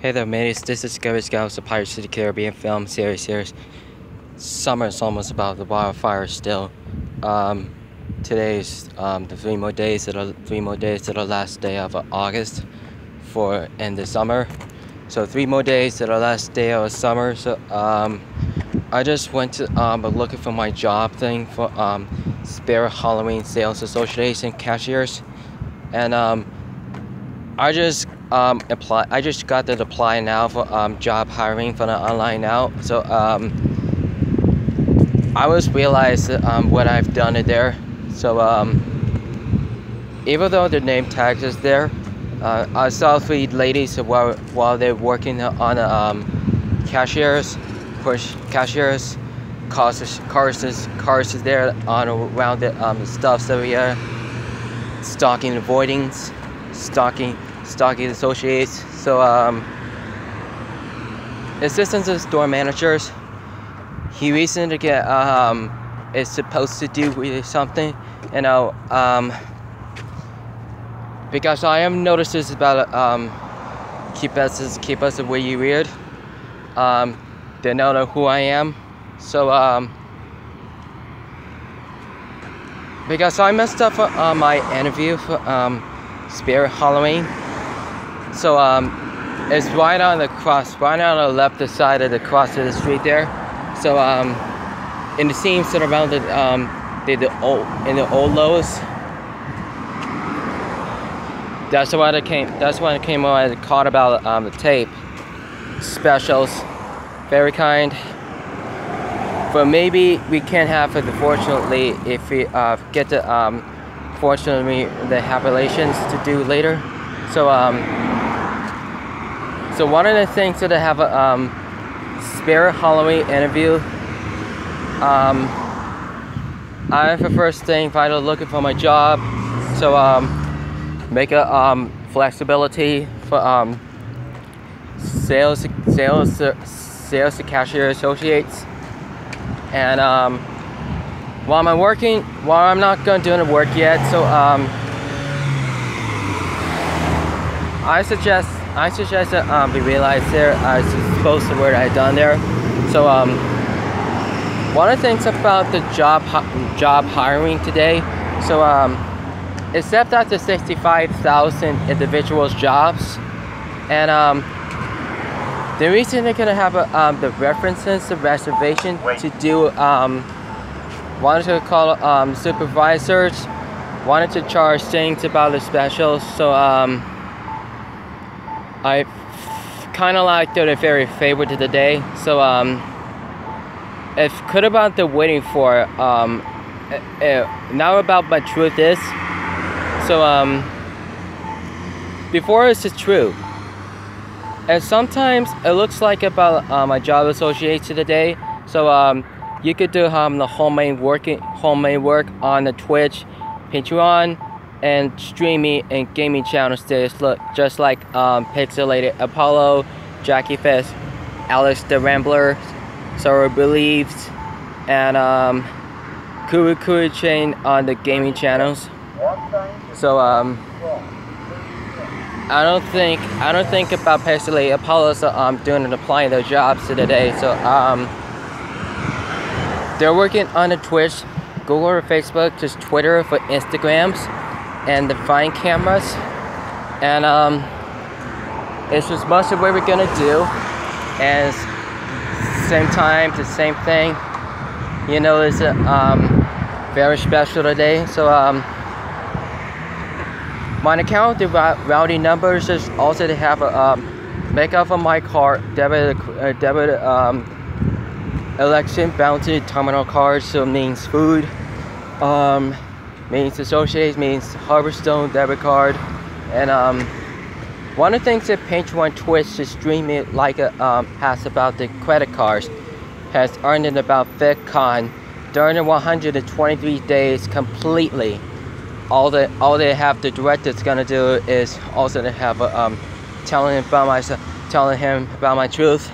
Hey there, mates. This is Gary Scouts, the Pirates of the Caribbean film series. Summer is almost about the wildfire still. Today's the three more days to the last day of August for end of summer. So 3 more days to the last day of summer. So I just went to looking for my job thing for Spirit Halloween Sales Association cashiers, and I just I just got to apply now for job hiring for the online now. So I was realized what I've done it there. So even though the name tag is there, I saw 3 ladies while they're working on cashiers, push cashiers, cars is there on around the stuffs area, stocking the voidings, stocking associates. So assistants to store managers, he recently get is supposed to do with something, you know, because I have noticed this about keep us really weird. They don't know who I am. So because I messed up on my interview for Spirit Halloween. So it's right on the left side of the cross of the street there. So in the scenes that around the old Lowe's. That's when it came when I caught about the tape specials. Very kind. But maybe we can't have it, unfortunately, if we get the fortunately the have relations to do later. So so one of the things that I have a Spirit Halloween interview. I for first thing vital looking for my job. So make a flexibility for sales to cashier associates. And while I'm not going to do the work yet, so I suggest that we realize there I supposed to word I done there. So one of the things about the job hiring today, so except that the 65,000 individuals jobs, and the reason they're gonna have the references, the reservation to do wanted to call supervisors, wanted to charge things about the specials. So I kind of like they're very favorite to the day. So if could about the waiting for now about my truth is, so before it's just true. And sometimes it looks like about my job associates today. So you could do the homemade work on the Twitch, Patreon, and streaming and gaming channels. There's look just like Pixelated Apollo, Jackie Fest, Alex the Rambler, Sorrow Believes, and Kuru Chain on the gaming channels. So I don't think about Pixelated Apollo, so doing and applying their jobs to today. So they're working on the Twitch, Google or Facebook, just Twitter for Instagrams, and the Vine cameras. And it's just much of what we're gonna do, and same time, the same thing. You know, it's very special today. So my account, the routing numbers is also to have a make up on my card, debit election bounty terminal cards. So it means food, means associates, means Harborstone debit card. And one of the things that Patreon Twitch to stream it like has about the credit cards has earned it about VidCon during the 123 days completely. All they have the director's gonna do is also to have telling him about my truth.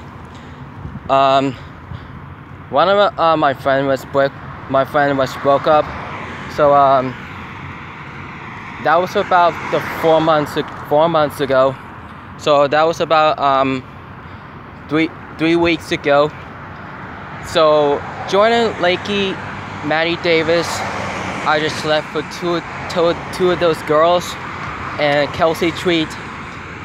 One of my friend was broke up. So that was about 4 months ago. So that was about 3 weeks ago. So Jordan Lakey, Maddie Davis, I just left for two of those girls, and Kelsey Treat,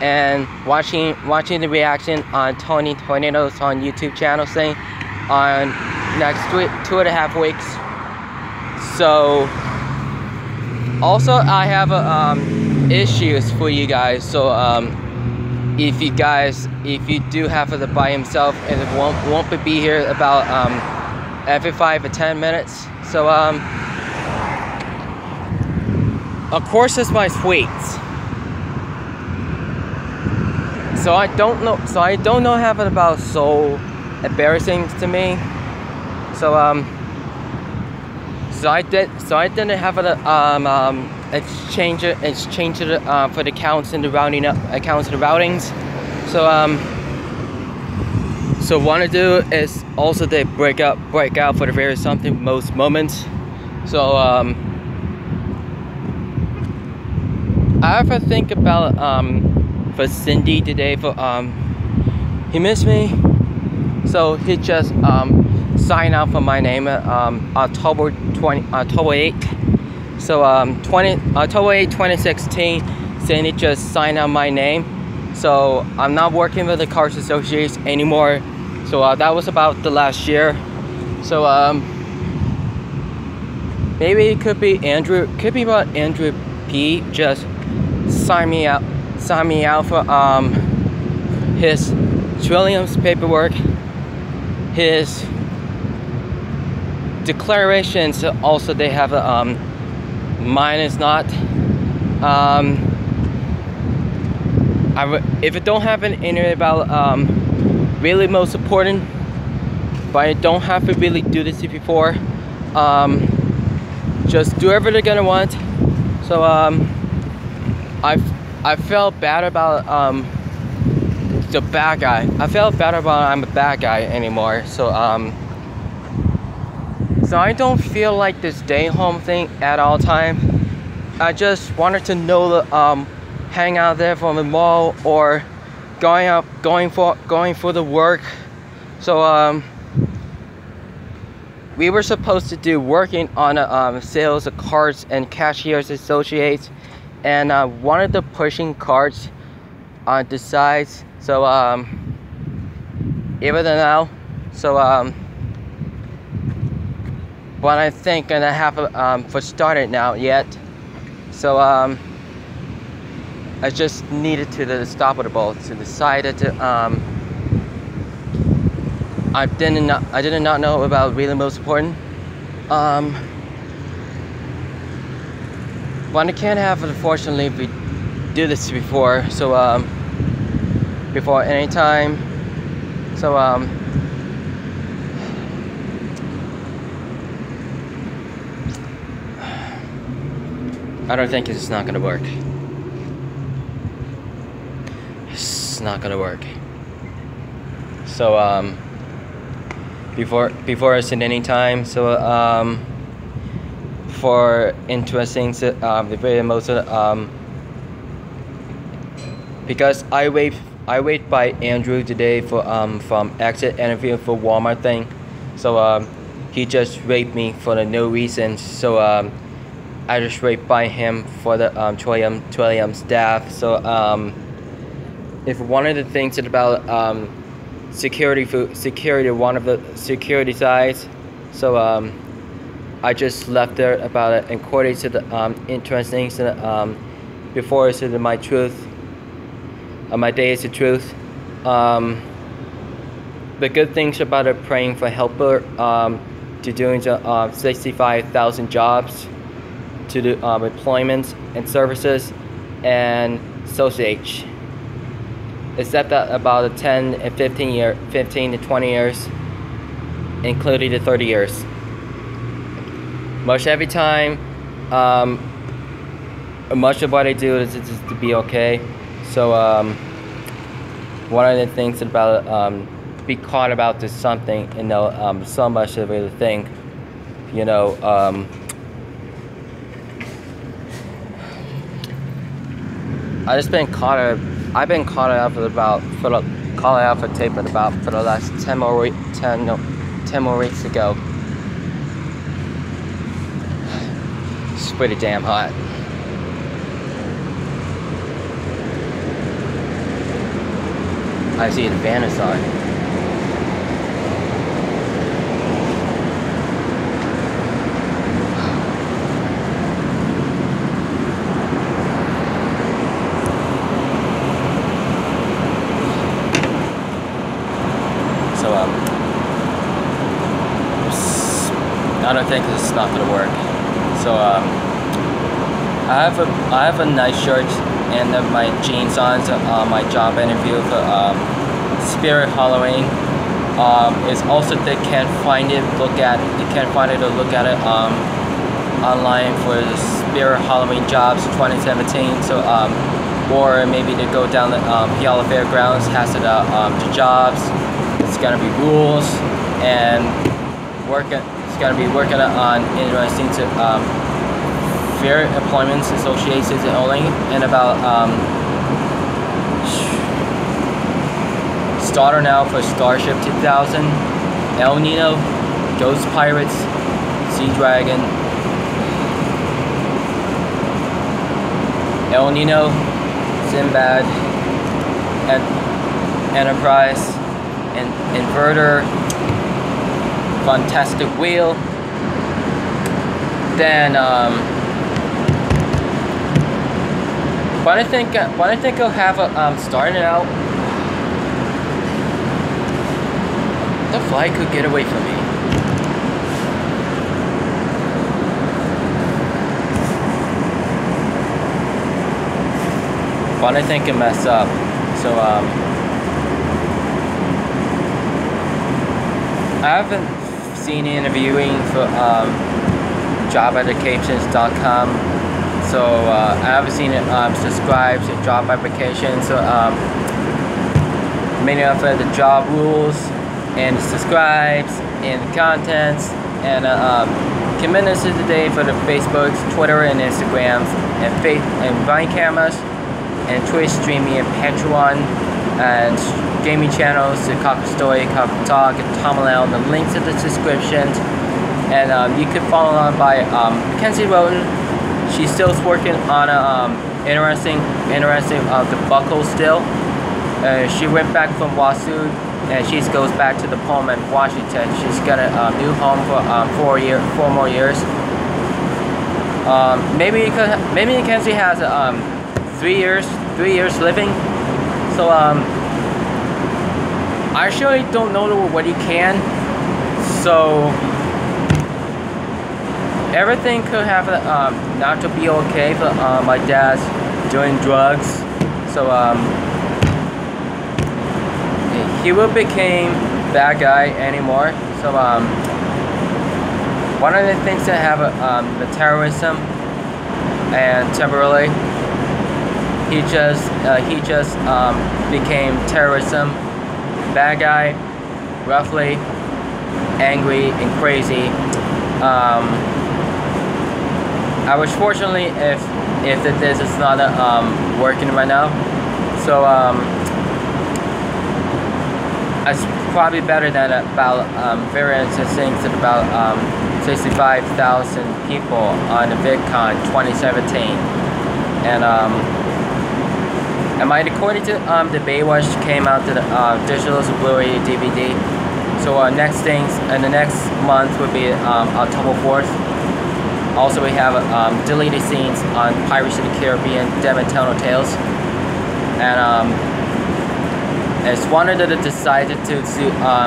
and watching the reaction on Tony Tornado's on YouTube channel thing on next 2.5 weeks. So also I have issues for you guys. So if you do have it by himself, and it won't be here about every 5 or 10 minutes. So of course it's my sweets. So I don't know how it about so embarrassing to me. So I didn't have it exchange it for the counts and the routings. So what I do is also they break out for the very something most moments. So I have to think about for Cindy today. For he missed me, so he just signed out for my name October 8th. So October 8, 2016, Cindy just signed out my name. So I'm not working with the Cars Association anymore. So that was about the last year. So maybe it could be about Andrew P. just sign me out for his Trillium's paperwork, his declarations. Also they have a mine is not. If it don't have anything about really most important, but I don't have to really do this before. Just do whatever they're gonna want. So I felt bad about the bad guy. I felt bad about I'm a bad guy anymore. So so I don't feel like this stay home thing at all time. I just wanted to know the hang out there from the mall or going for the work. So we were supposed to do working on sales of cards and cashiers associates, and one of the pushing cards on the sides. So even now, so but I think I have for started now yet. So I just needed to stop at the ball to decided to I did not know about really most important. But I can't have it, unfortunately, if we do this before. So before any time. So I don't think it's not gonna work. It's not gonna work. So before I said any time, so for interesting the very most because I wait by Andrew today for from exit interview for Walmart thing. So he just raped me for no reason. So I just raped by him for the Trillium staff. So if one of the things is about security, one of the security sides. So I just left there about it, and according to the interesting before I said my truth, my day is the truth. The good things about it, praying for helper to doing 65,000 jobs to do employment and services and associate. Except that about 10 and 15 to 20 years, including the 30 years. Much every time, much of what I do is just to be okay. So one of the things about be caught about this something, you know, so much of the thing, you know, I just been caught I've been calling out for calling out for tape for the last 10 more weeks ago. It's pretty damn hot. I see the van is on. So I don't think this is not gonna work. So I have a nice shirt and my jeans on my job interview for Spirit Halloween. It's also they can't find it. Look at it online for the Spirit Halloween jobs 2017. So or maybe to go down the Puyallup Fairgrounds has it to jobs. It's gonna be rules and it's gonna be working on interesting to Fair Employment Associations only, and about starter now for Starship 2000, El Nino, Ghost Pirates, Sea Dragon, El Nino, Sinbad, and Enterprise, and Inverter, Fantastic Wheel. Then but I think I'll have a starting out. The flight could get away from me. But I think it messed up. So I haven't seen interviewing for jobapplications.com. So I haven't seen it subscribe to job applications. So many of the job rules and subscribes and contents and commitments of the day for the Facebooks, Twitter, and Instagrams, and Vine cameras, and Twitch streaming, and Patreon, and gaming channels, the Cock Story, Cock Talk, and Thumbnail. The links in the descriptions. And you can follow on by Mackenzie Roden. She's still working on a interesting the buckle still. She went back from Wasu, and she goes back to the Pullman, Washington. She's got a new home for 4 more years. Maybe Mackenzie has 3 years living. So I actually don't know what he can. So everything could have not to be okay, but my dad's doing drugs, so he will become bad guy anymore. So one of the things that have the terrorism, and temporarily he just became terrorism, bad guy, roughly angry and crazy. I was fortunately if this is not working right now, so it's probably better than about very interesting to about 65,000 people on the VidCon 2017, and according to the Baywatch came out to the digital Blu-ray DVD. So next things in the next month would be October 4th. Also, we have deleted scenes on Pirates of the Caribbean, Dead Man Tell No Tales, and it's one of the decided to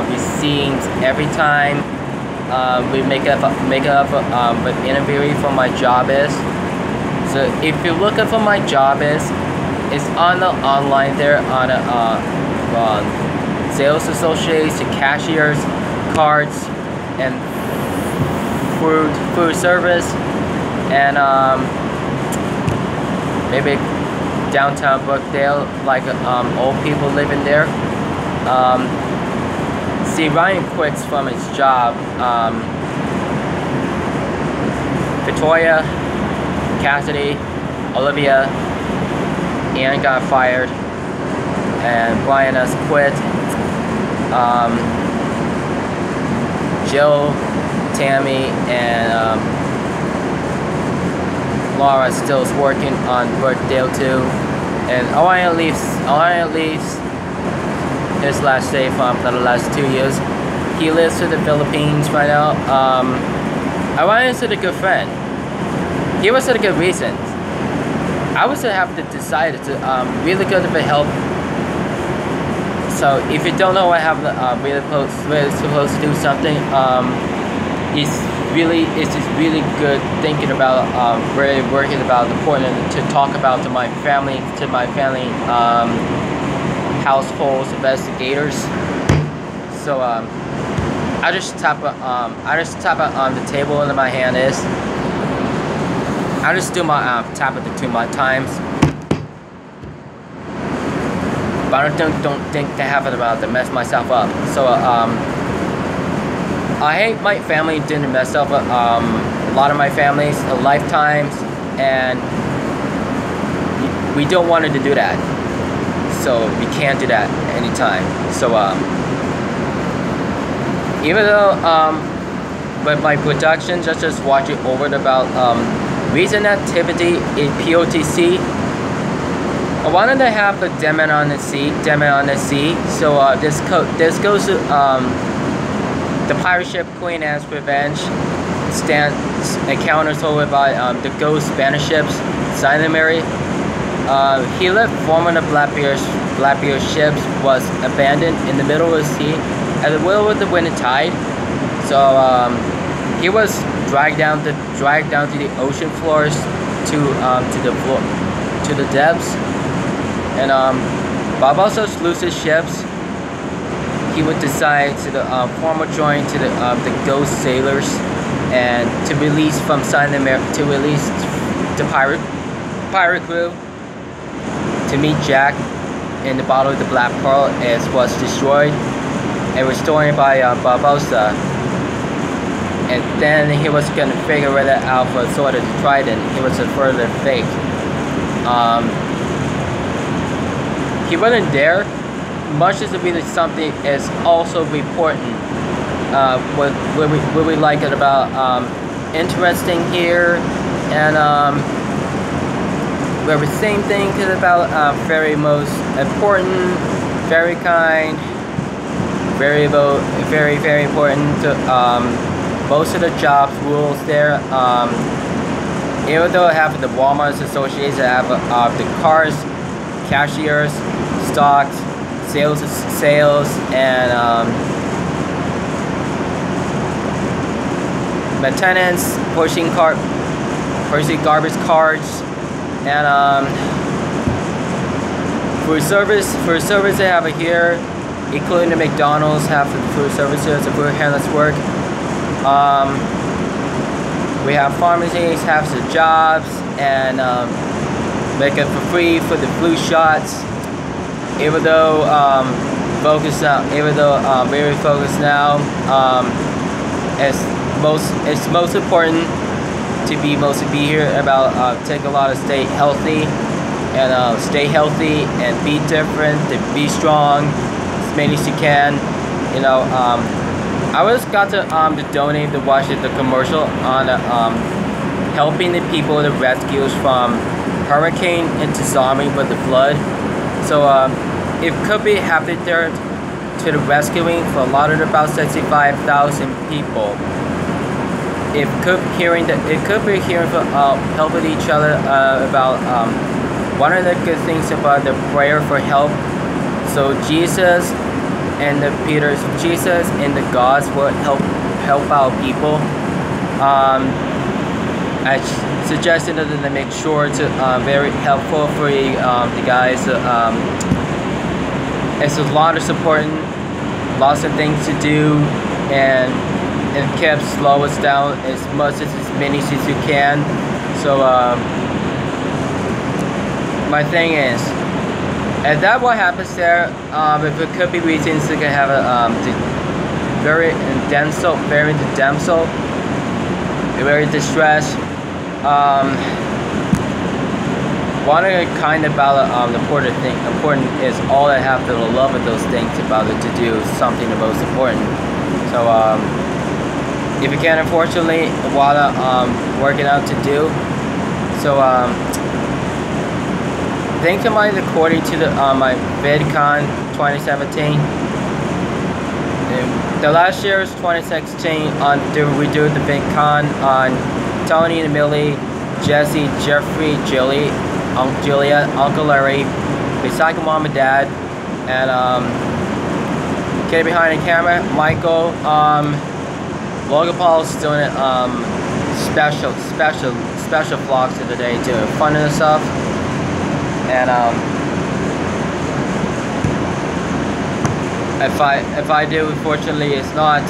be scenes every time we make up an interview for my job is. So if you're looking for my job is, it's on the online there on sales associates, cashiers, cards, and food service, and maybe downtown Brookdale, like old people living there. See, Ryan quits from his job. Victoria, Cassidy, Olivia, Anne got fired. and Brian has quit. Jill, Tammy, and Laura still working on Brookdale too. And Orion leaves his last day from the last 2 years. He lives in the Philippines right now. Orion is a good friend. He was a good reason. I was have to decide to really good for help. So if you don't know what happened, really supposed to do something. It's just really good thinking about really working about important to talk about to my family households investigators. So I just tap on the table and my hand is. I just do my tap it 2 more times. But I don't think to have it about to mess myself up. So I hate my family didn't mess up a lot of my families lifetimes, and we don't want to do that. So we can't do that anytime. So even though with my production, just watching over about recent activity in POTC. I wanted to have a Demon on the Sea. So this goes to the pirate ship Queen Anne's Revenge encounters over by the ghost Spanish ships Silent Mary. He left forming of Blackbeard ships was abandoned in the middle of the sea at the will of the wind and tide. So he was dragged down to the ocean floors to the depths. And Barbossa loses ships. He would decide to form a joint to the ghost sailors and to release from Silent Mary, to release the pirate crew to meet Jack in the bottle of the Black Pearl, as was destroyed and restored by Barbossa. And then he was gonna figure it out for sort of Trident. He was a further fake. He wasn't there. Much as it really something is also important. What we like it about interesting here, and where the same thing is about very most important, very kind, very important to most of the jobs rules there. Even though I have the Walmart associates, I have the cars, cashiers, stocks, sales, and maintenance, pushing garbage carts, and food service they have it here, including the McDonald's have the food services, the food handlers work. We have pharmacies have the jobs, and make it for free for the flu shots. Even though very focused now, it's most important to be here about take a lot of stay healthy and be different, to be strong as many as you can. I was got to donate to watch the commercial on helping the people, the rescues from hurricane into zombie with the flood. So it could be happening there to the rescuing for a lot of about 65,000 people. It could be hearing for helping each other about one of the good things about the prayer for help. So Jesus and the gods will help out people. I suggested that they make sure to very helpful for the guys. It's a lot of supporting, lots of things to do, and it kept slow us down as many as you can. So my thing is, and that what happens there. If it could be reasons you can have a very distressed. one of the kind about important is all I have to love of those things about it to do something the most important. So if you can, unfortunately, while working out to do, so thanks to my recording to the my VidCon 2017. The last year's 2016 we do the VidCon on Tony and Millie, Jesse, Jeffrey, Julia, Uncle Larry, Recycle Mom and Dad, and kid behind the camera, Michael. Logan Paul's doing special vlogs of the day, doing fun and stuff, and if I do, unfortunately, it's not.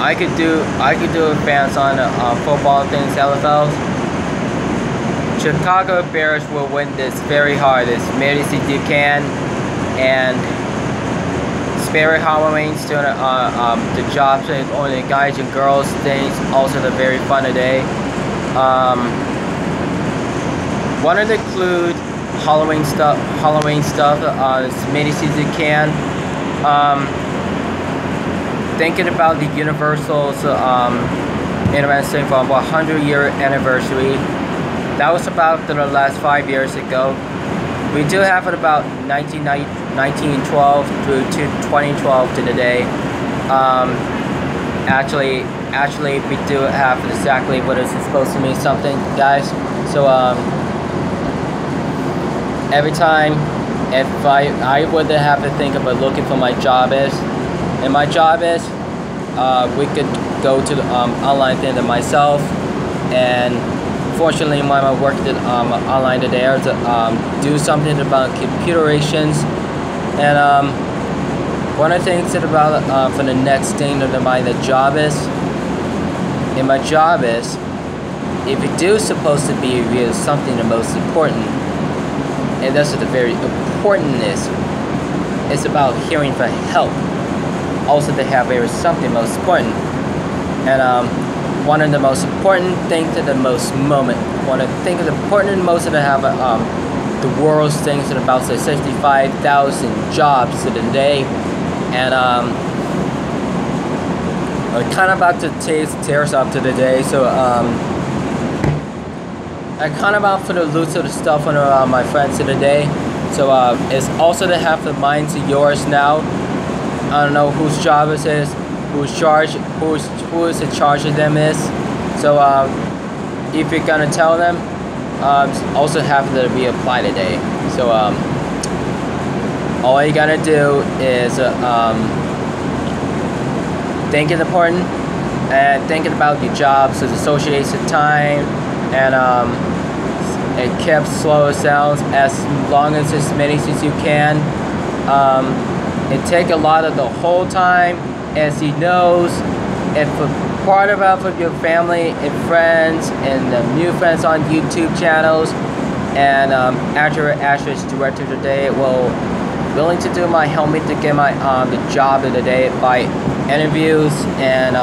I could do advance on football things, LFLs. Chicago Bears will win this very hard. It's Madison Duquesne and Spirit Halloween's doing the job things, only the guys and girls things. Also, the very fun today. Wanted to include Halloween stuff. It's Madison Duquesne. Thinking about the Universal's interesting for 100-year anniversary. That was about the last 5 years ago. We do have it about 1912 through to 2012 to today. Actually, we do have exactly what it's supposed to mean something, guys. So every time, if I would have to think about looking for my job is. And my job is, we could go to the online thing to myself, and fortunately, when I worked at online today, I to do something about computerations, and one of the things that about for the next thing that my job is, and my job is, if you do supposed to be really something the most important, and that's the very important is, it's about hearing for help. Also, they have something most important, and one of the most important things at the most moment. One of the things that important most of them have the world's things at about say 65,000 jobs in a day, and I'm kind of about to tear us up to the day. So I kind of out for the loot of the stuff on my friends of the day. So it's also to have the minds of yours now. I don't know whose job it is, who is in charge of them is. So if you're gonna tell them, also have to reapply today. So all you gotta do is think it's important and thinking about your job, so it associates the time, and it keeps slow sounds as long as many as you can. It take a lot of the whole time, as he knows, if a part of it for your family and friends and the new friends on YouTube channels, and actress director today will willing to do my helmet to get my the job of the day by interviews and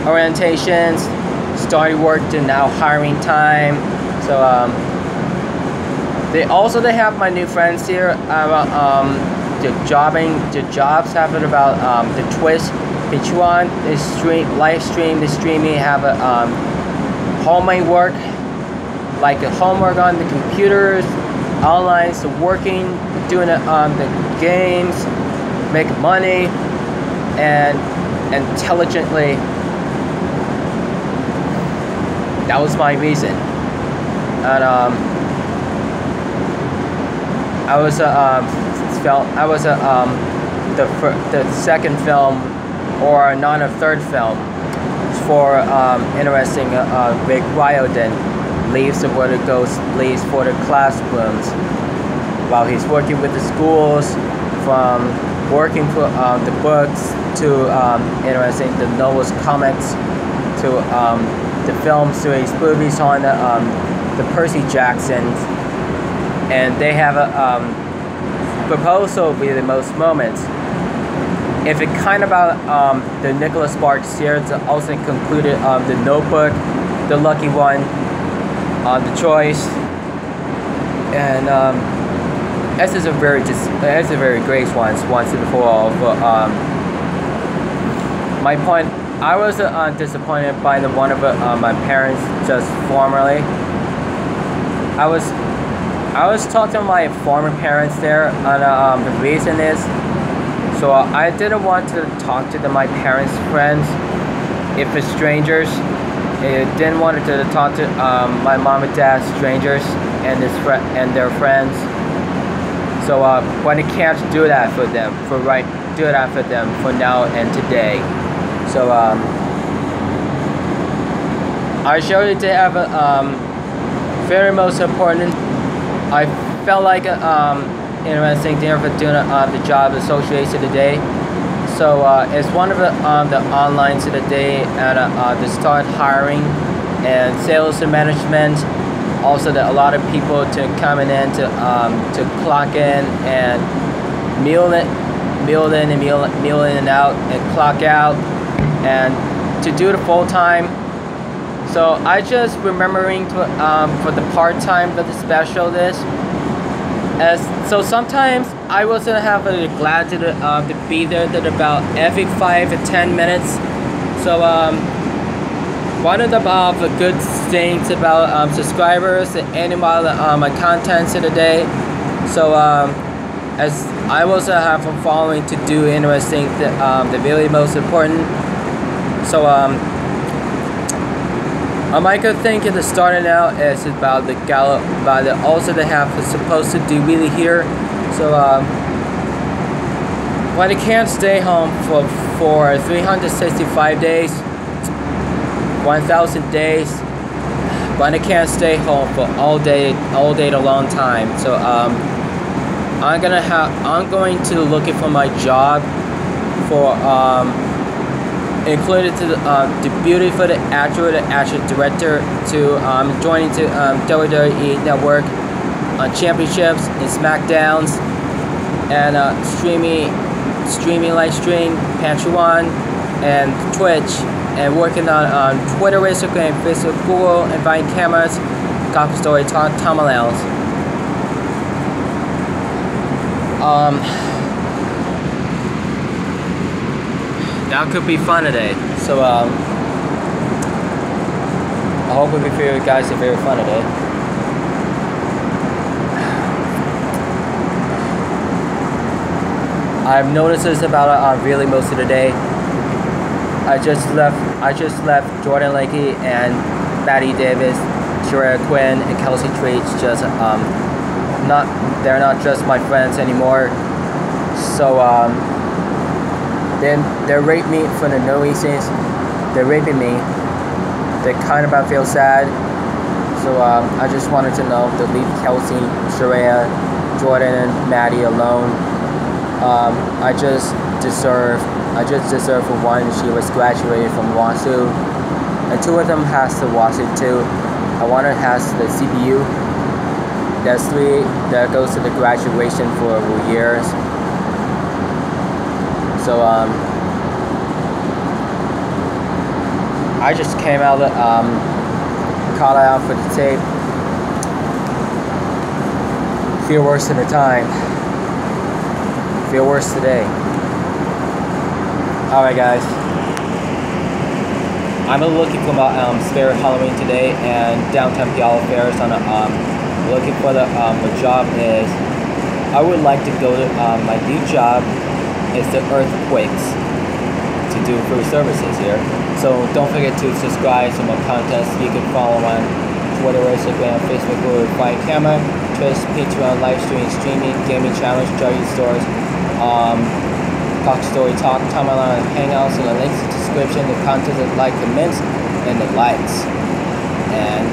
orientations, starting work to now hiring time. So they have my new friends here. The jobs happen about the Twitch, Patreon, the live stream, the streaming have a homemade work, like a homework on the computers, online, so working, doing the games, make money, and intelligently. That was my reason, and I was the second film, or not a third film, for interesting Rick Riordan leaves for the classrooms while he's working with the schools, from working for the books to interesting the Noah's comics to the films to his movies on the Percy Jacksons, and they have a proposal with the most moments. If it kind of about the Nicholas Sparks series, also concluded the Notebook, The Lucky One, the choice, and this is a very great one once and for all. But my point, I was disappointed by the one of my parents just formerly. I was talking to my former parents there, and the reason is, so I didn't want to talk to my parents' friends if it's strangers. I didn't want to talk to my mom and dad's strangers and their friends. So when I can't do that for them, for now and today. So I showed it to have a very most important. I felt like interesting thing for doing the job association today. So it's one of the onlines of the day, and to start hiring and sales and management. Also, that a lot of people to coming in to clock in and meal in and out and clock out, and to do the full time. So I just remembering for the part time that the special is. So sometimes I wasn't glad to be there at about every 5 to 10 minutes. So one of the good things about subscribers and any of my contents of the day. So as I also have a following to do interesting the really most important. So my good thing at the starting out is about the Gallup, but also they have supposed to do really here. So when I can't stay home for 365 days, 1,000 days, when I can't stay home for all day a long time. So I'm going to looking for my job for included to the beauty for the actor director to joining to WWE Network on championships and SmackDowns, and streaming live stream Patreon and Twitch, and working on Twitter, Instagram, Facebook, Google, and buying cameras, Cock Story Talk, thumbnails. That could be fun today. So I hope it will be for you guys very fun today. I've noticed this about really most of the day. I just left Jordan Lakey and Maddie Davis, Shreya Quinn, and Kelsey Treats. They're not just my friends anymore. So then they rape me for the no reasons. They're raping me. They kind of feel sad. So I just wanted to know to leave Kelsey, Shreya, Jordan, and Maddie alone. I just deserve for one. She was graduated from WASU, and two of them has the WASU too. One has the CPU. That's three that goes to the graduation for years. So I just came out caught out for the tape. Feel worse than the time. Feel worse today. Alright guys, I'm looking for my spare Halloween today, and downtown Puyallup Fair is on looking for the job is, I would like to go to my new job is the earthquakes to do free services here. So don't forget to subscribe to my contest. You can follow on Twitter, Instagram, Facebook, Google, Find Camera, Twitch, Patreon, live streaming, gaming challenge, charity stores, Cock Story Talk, timeline, hangouts, and the links in the description, the content, the like, comments, and the likes. And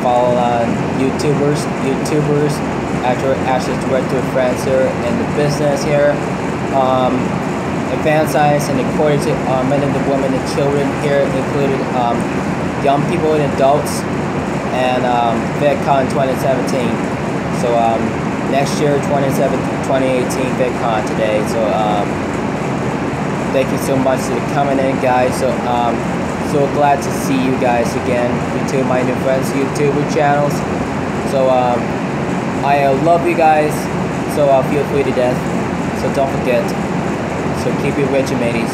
follow on YouTubers, actor, director, friends here in the business here. Advanced science and according to men and women and children here, including young people and adults, and VidCon 2017. So next year, 2018 VidCon today. So thank you so much for coming in, guys. So So glad to see you guys again into my new friends YouTuber channels. So I love you guys. So feel free to death. So don't forget. So keep it rich, mateys.